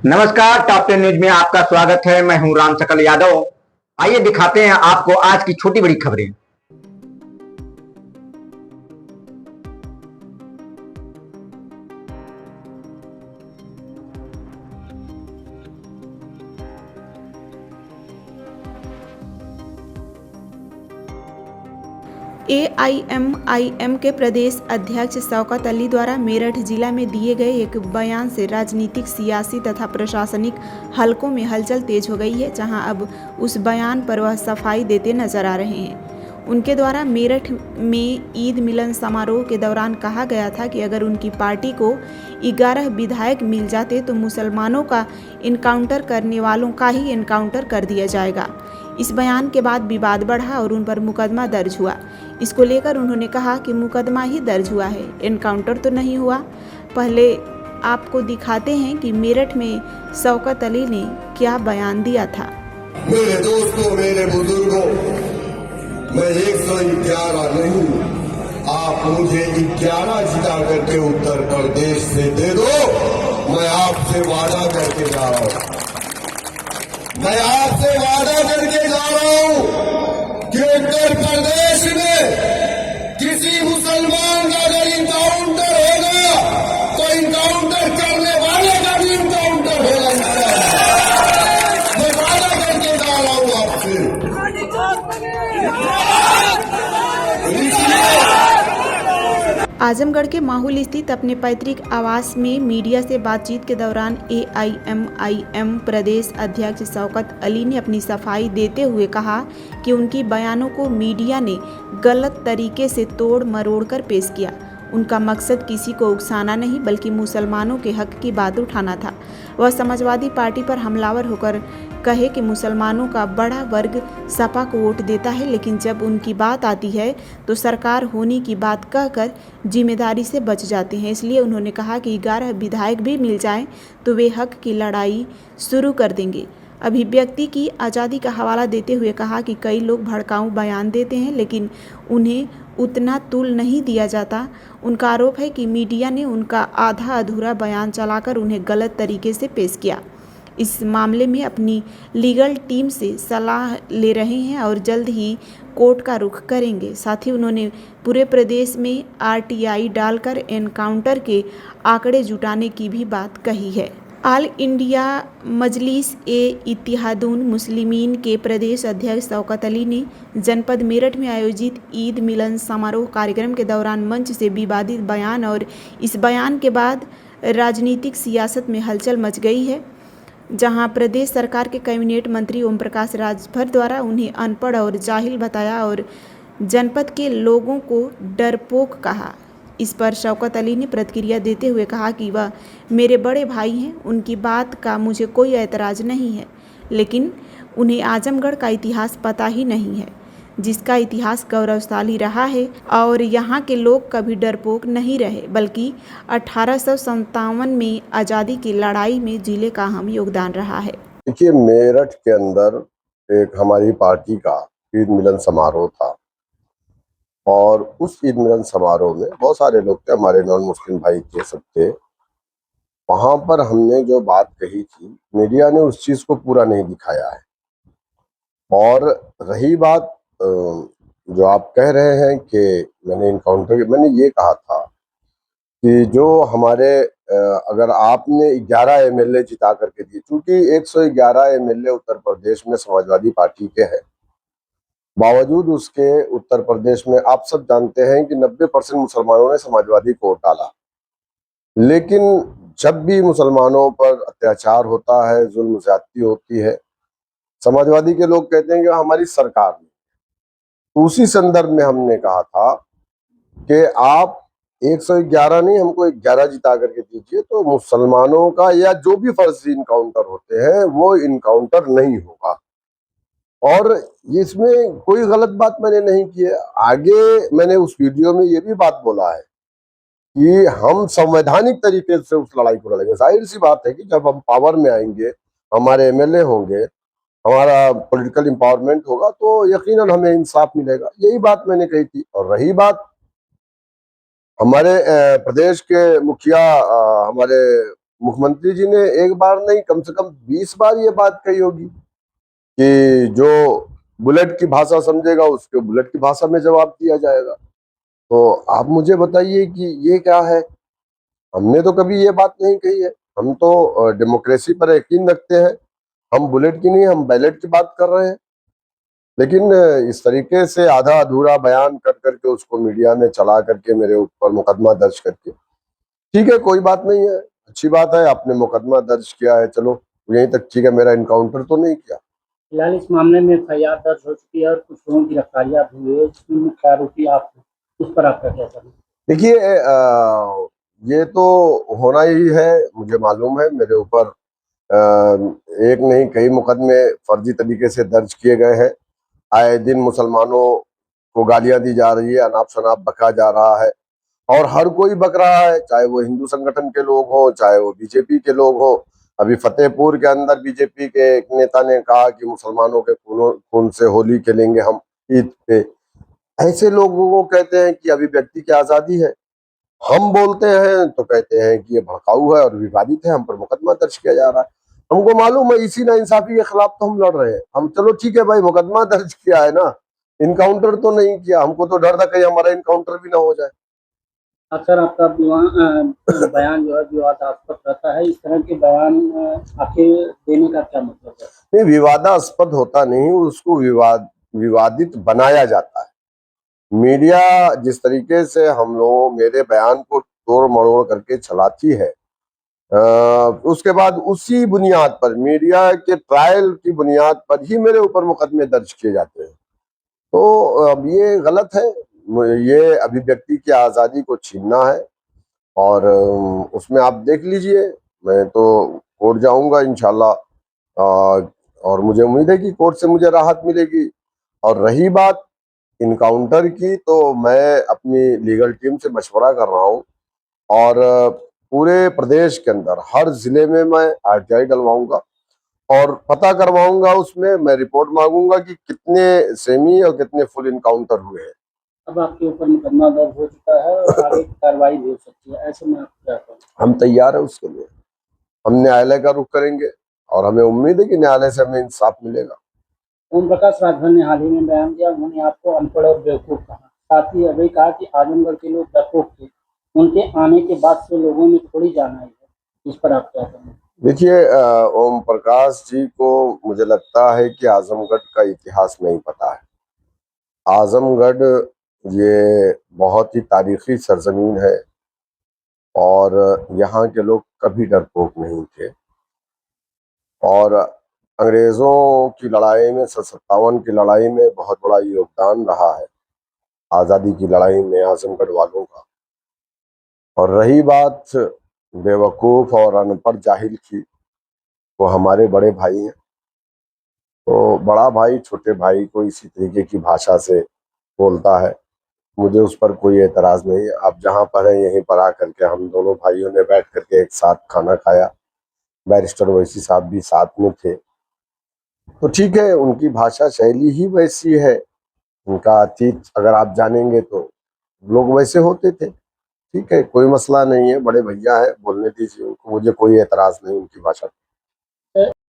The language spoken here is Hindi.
नमस्कार, टॉप 10 न्यूज में आपका स्वागत है। मैं हूं राम सकल यादव। आइए दिखाते हैं आपको आज की छोटी बड़ी खबरें। एआईएमआईएम के प्रदेश अध्यक्ष शौकत अली द्वारा मेरठ जिला में दिए गए एक बयान से राजनीतिक, सियासी तथा प्रशासनिक हलकों में हलचल तेज हो गई है, जहां अब उस बयान पर वह सफाई देते नजर आ रहे हैं। उनके द्वारा मेरठ में ईद मिलन समारोह के दौरान कहा गया था कि अगर उनकी पार्टी को 11 विधायक मिल जाते तो मुसलमानों का इनकाउंटर करने वालों का ही इनकाउंटर कर दिया जाएगा। इस बयान के बाद विवाद बढ़ा और उन पर मुकदमा दर्ज हुआ। इसको लेकर उन्होंने कहा कि मुकदमा ही दर्ज हुआ है, एनकाउंटर तो नहीं हुआ। पहले आपको दिखाते हैं कि मेरठ में शौकत अली ने क्या बयान दिया था। मेरे दोस्तों, मेरे बुजुर्गों, मैं 111 नहीं, आप मुझे 11 जिता करके उत्तर प्रदेश से दे दो। मैं आपसे वादा करके जा रहा हूं, मैं आपसे वादा करके जा रहा हूं कि उत्तर प्रदेश में किसी मुसलमान का अगर इनकाउंटर होगा तो इनकाउंटर करने वाले का भी इनकाउंटर होगा। मैं वादा करके जा रहा हूं आपसे। आजमगढ़ के माहुल स्थित अपने पैतृक आवास में मीडिया से बातचीत के दौरान एआईएमआईएम प्रदेश अध्यक्ष शौकत अली ने अपनी सफाई देते हुए कहा कि उनकी बयानों को मीडिया ने गलत तरीके से तोड़ मरोड़ कर पेश किया। उनका मकसद किसी को उकसाना नहीं बल्कि मुसलमानों के हक की बात उठाना था। वह समाजवादी पार्टी पर हमलावर होकर कहे कि मुसलमानों का बड़ा वर्ग सपा को वोट देता है, लेकिन जब उनकी बात आती है तो सरकार होने की बात कहकर जिम्मेदारी से बच जाते हैं। इसलिए उन्होंने कहा कि 11 विधायक भी मिल जाएं तो वे हक की लड़ाई शुरू कर देंगे। अभिव्यक्ति की आज़ादी का हवाला देते हुए कहा कि कई लोग भड़काऊ बयान देते हैं लेकिन उन्हें उतना तुल नहीं दिया जाता। उनका आरोप है कि मीडिया ने उनका आधा अधूरा बयान चलाकर उन्हें गलत तरीके से पेश किया। इस मामले में अपनी लीगल टीम से सलाह ले रहे हैं और जल्द ही कोर्ट का रुख करेंगे। साथ ही उन्होंने पूरे प्रदेश में आरटीआई डालकर एनकाउंटर के आंकड़े जुटाने की भी बात कही है। ऑल इंडिया मजलिस ए इत्तेहादुल मुस्लिमीन के प्रदेश अध्यक्ष शौकत अली ने जनपद मेरठ में आयोजित ईद मिलन समारोह कार्यक्रम के दौरान मंच से विवादित बयान और इस बयान के बाद राजनीतिक सियासत में हलचल मच गई है, जहां प्रदेश सरकार के कैबिनेट मंत्री ओम प्रकाश राजभर द्वारा उन्हें अनपढ़ और जाहिल बताया और जनपद के लोगों को डरपोक कहा। इस पर शौकत अली ने प्रतिक्रिया देते हुए कहा कि वह मेरे बड़े भाई हैं, उनकी बात का मुझे कोई ऐतराज नहीं है, लेकिन उन्हें आजमगढ़ का इतिहास पता ही नहीं है, जिसका इतिहास गौरवशाली रहा है और यहाँ के लोग कभी डरपोक नहीं रहे, बल्कि 1857 में आज़ादी की लड़ाई में जिले का अहम योगदान रहा है। देखिए, मेरठ के अंदर एक हमारी पार्टी का ईद मिलन समारोह था और उस ईद मिलन समारोह में बहुत सारे लोग थे, हमारे नॉन मुस्लिम भाई थे, सब थे। वहां पर हमने जो बात कही थी, मीडिया ने उस चीज को पूरा नहीं दिखाया है। और रही बात जो आप कह रहे हैं कि मैंने इनकाउंटर, मैंने ये कहा था कि जो हमारे अगर आपने 11 एमएलए जिता करके दिए, चूंकि 111 एमएलए उत्तर प्रदेश में समाजवादी पार्टी के हैं, बावजूद उसके उत्तर प्रदेश में आप सब जानते हैं कि 90% मुसलमानों ने समाजवादी को वोट डाला। लेकिन जब भी मुसलमानों पर अत्याचार होता है, जुल्म ज्यादती होती है, समाजवादी के लोग कहते हैं कि हमारी सरकार ने। तो उसी संदर्भ में हमने कहा था कि आप 111 नहीं, हमको 11 जिता करके दीजिए तो मुसलमानों का या जो भी फर्जी इनकाउंटर होते हैं वो इनकाउंटर नहीं होगा। और इसमें कोई गलत बात मैंने नहीं की है। आगे मैंने उस वीडियो में ये भी बात बोला है कि हम संवैधानिक तरीके से उस लड़ाई को लड़ेंगे। जाहिर सी बात है कि जब हम पावर में आएंगे, हमारे एमएलए होंगे, हमारा पॉलिटिकल एम्पावरमेंट होगा, तो यकीनन हमें इंसाफ मिलेगा। यही बात मैंने कही थी। और रही बात हमारे प्रदेश के मुखिया, हमारे मुख्यमंत्री जी ने एक बार नहीं कम से कम 20 बार ये बात कही होगी कि जो बुलेट की भाषा समझेगा उसके बुलेट की भाषा में जवाब दिया जाएगा। तो आप मुझे बताइए कि ये क्या है? हमने तो कभी ये बात नहीं कही है। हम तो डेमोक्रेसी पर यकीन रखते हैं। हम बुलेट की नहीं, हम बैलेट की बात कर रहे हैं। लेकिन इस तरीके से आधा अधूरा बयान कर करके उसको मीडिया में चला करके मेरे ऊपर मुकदमा दर्ज करके, ठीक है कोई बात नहीं है, अच्छी बात है, आपने मुकदमा दर्ज किया है, चलो यहीं तक ठीक है, मेरा इनकाउंटर तो नहीं किया। फिलहाल इस मामले में एफआईआर दर्ज हो चुकी है और कुछ लोगों की गिरफ्तारियां भी हुई है, जिसमें मुख्य आरोपी आप हैं। इस पर आपका क्या कहना है? देखिए ये तो होना ही है, मुझे मालूम है। मेरे ऊपर एक नहीं कई मुकदमे फर्जी तरीके से दर्ज किए गए हैं। आए दिन मुसलमानों को गालियां दी जा रही है, अनाप शनाप बका जा रहा है, और हर कोई बक रहा है, चाहे वो हिंदू संगठन के लोग हों, चाहे वो बीजेपी के लोग हों। अभी फतेहपुर के अंदर बीजेपी के एक नेता ने कहा कि मुसलमानों के खून से होली खेलेंगे हम ईद पे। ऐसे लोगों को कहते हैं कि अभिव्यक्ति की आजादी है। हम बोलते हैं तो कहते हैं कि ये भड़काऊ है और विवादित है, हम पर मुकदमा दर्ज किया जा रहा है। हमको मालूम है इसी नाइंसाफी के खिलाफ तो हम लड़ रहे हैं। हम चलो ठीक है भाई, मुकदमा दर्ज किया है ना, इनकाउंटर तो नहीं किया। हमको तो डर था कहीं हमारा इनकाउंटर भी ना हो जाए। अक्सर आपका बयान जो है विवादास्पद रहता है। इस तरह के बयान आखिर देने का क्या मतलब है? नहीं, विवादास्पद होता नहीं, उसको विवादित बनाया जाता है। मीडिया जिस तरीके से हम लोग मेरे बयान को तोड़ मरोड़ करके चलाती है, उसके बाद उसी बुनियाद पर, मीडिया के ट्रायल की बुनियाद पर ही मेरे ऊपर मुकदमे दर्ज किए जाते हैं। तो अब ये गलत है। ये अभिव्यक्ति की आज़ादी को छीनना है, और उसमें आप देख लीजिए, मैं तो कोर्ट जाऊंगा इंशाल्लाह, और मुझे उम्मीद है कि कोर्ट से मुझे राहत मिलेगी। और रही बात इनकाउंटर की, तो मैं अपनी लीगल टीम से मशवरा कर रहा हूँ, और पूरे प्रदेश के अंदर हर जिले में मैं आरटीआई डलवाऊंगा और पता करवाऊंगा। उसमें मैं रिपोर्ट मांगूंगा कि कितने सेमी और कितने फुल इनकाउंटर हुए हैं। अब आपके ऊपर मुकदमा दर्ज हो चुका है और आगे कार्रवाई भी हो सकती है, ऐसे में आप क्या करें? हम तैयार है उसके लिए। हम न्यायालय का रुख करेंगे और हमें उम्मीद है कि न्यायालय से हमें इंसाफ मिलेगा। ओम प्रकाश राजभर ने हाल ही में बयान दिया, उन्होंने आपको अनपढ़ और बेवकूफ कहा। साथ ही अभी कहा कि आजमगढ़ के लोग डरपोक थे, उनके आने के बाद से लोगों में थोड़ी जान आई है। इस पर आप क्या कहेंगे? देखिए, ओम प्रकाश जी को मुझे लगता है कि आजमगढ़ का इतिहास नहीं पता है। आजमगढ़ ये बहुत ही तारीखी सरजमीन है, और यहाँ के लोग कभी डरपोक नहीं थे। और अंग्रेजों की लड़ाई में, 57 की लड़ाई में बहुत बड़ा योगदान रहा है आज़ादी की लड़ाई में आजमगढ़ वालों का। और रही बात बेवकूफ़ और अनपढ़ जाहिल की, वो हमारे बड़े भाई हैं। तो बड़ा भाई छोटे भाई को इसी तरीके की भाषा से बोलता है, मुझे उस पर कोई एतराज़ नहीं है। आप जहाँ पर हैं यहीं पर आकर के हम दोनों भाइयों ने बैठ करके एक साथ खाना खाया, बैरिस्टर ओवैसी साहब भी साथ में थे। तो ठीक है, उनकी भाषा शैली ही वैसी है, उनका अतीत अगर आप जानेंगे तो लोग वैसे होते थे। ठीक है, कोई मसला नहीं है, बड़े भैया है, बोलने दीजिए उनको, मुझे कोई एतराज़ नहीं उनकी भाषा।